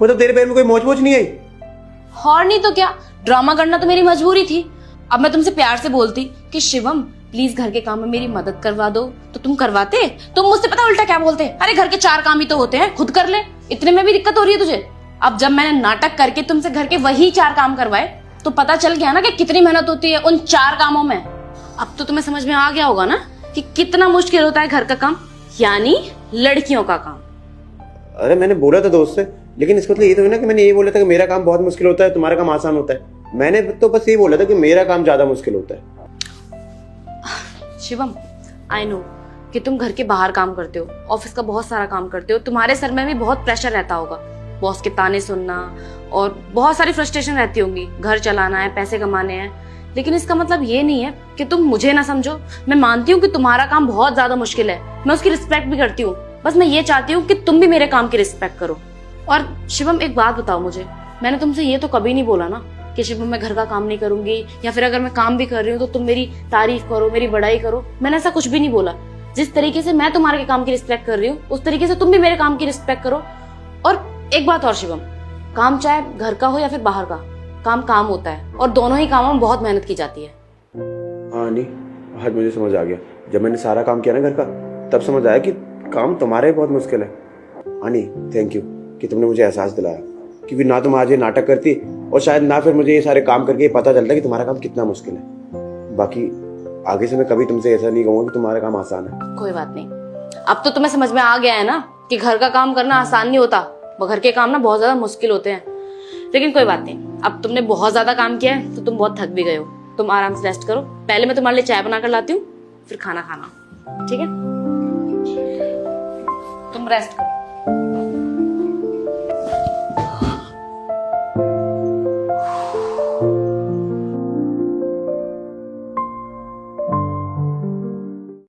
मतलब तेरे पैर में कोई मोच वोच नहीं आई? और नहीं तो क्या, ड्रामा करना तो मेरी मजबूरी थी। अब मैं तुमसे प्यार से बोलती कि शिवम प्लीज घर के काम में मेरी मदद करवा दो, तो तुम करवाते? तुम मुझसे पता उल्टा क्या बोलते, अरे घर के 4 काम ही तो होते हैं, खुद कर ले, इतने में भी दिक्कत हो रही है तुझे। अब जब मैंने नाटक करके तुमसे घर के वही 4 काम करवाए तो पता चल गया ना कि कितनी मेहनत होती है उन 4 कामों में। अब तो तुम्हें समझ में आ गया होगा ना कि कितना मुश्किल होता है घर का काम, यानी लड़कियों का काम। अरे मैंने बोला था दोस्त से, लेकिन इसका मतलब ये तो है ना कि मैंने ये बोला था कि मेरा काम बहुत मुश्किल होता है, तुम्हारा काम आसान होता है। मैंने तो बस ये बोला था कि मेरा काम ज्यादा मुश्किल होता है। शिवम, आई नो कि तुम घर के बाहर काम करते हो, ऑफिस का बहुत सारा काम करते हो, तुम्हारे सर में भी बहुत प्रेशर रहता होगा, बॉस के ताने सुनना और बहुत सारी फ्रस्ट्रेशन रहती होंगी, घर चलाना है, पैसे कमाने हैं। लेकिन इसका मतलब ये नहीं है कि तुम मुझे ना समझो। मैं मानती हूँ कि तुम्हारा काम बहुत ज्यादा मुश्किल है, मैं उसकी रिस्पेक्ट भी करती हूँ, बस मैं ये चाहती हूँ कि तुम भी मेरे काम की रिस्पेक्ट करो। और शिवम एक बात बताओ मुझे, मैंने तुमसे ये तो कभी नहीं बोला ना कि शिवम मैं घर का काम नहीं करूंगी, या फिर अगर मैं काम भी कर रही हूँ तो तुम मेरी तारीफ करो, मेरी बड़ाई करो। मैंने ऐसा कुछ भी नहीं बोला। जिस तरीके से मैं तुम्हारे काम की रिस्पेक्ट कर रही हूँ उस तरीके से तुम भी मेरे काम की रिस्पेक्ट करो। और एक बात और शिवम, काम चाहे घर का हो या फिर बाहर का, काम काम होता है और दोनों ही कामों में बहुत मेहनत की जाती है। हाँ नहीं, आज मुझे समझ आ गया। जब मैंने सारा काम किया ना घर का, तब समझ आया कि काम तुम्हारा ही बहुत मुश्किल है। हाँ नहीं, थैंक यू कि तुमने मुझे एहसास दिलाया, क्योंकि ना तुम आज ये नाटक करती और शायद ना फिर मुझे ये सारे काम करके पता चलता कि तुम्हारा काम कितना मुश्किल है। बाकी आगे से मैं कभी तुमसे ऐसा नहीं कहूंगा कि तुम्हारा काम आसान है। कोई बात नहीं, अब तो तुम्हें समझ में आ गया है ना कि घर का काम करना आसान नहीं होता, वो घर के काम ना बहुत ज्यादा मुश्किल होते हैं। लेकिन कोई बात नहीं, अब तुमने बहुत ज्यादा काम किया है तो तुम बहुत थक भी गए हो, तुम आराम से रेस्ट करो। पहले मैं तुम्हारे लिए चाय बना कर लाती हूँ, फिर खाना खाना, ठीक है? तुम रेस्ट करो।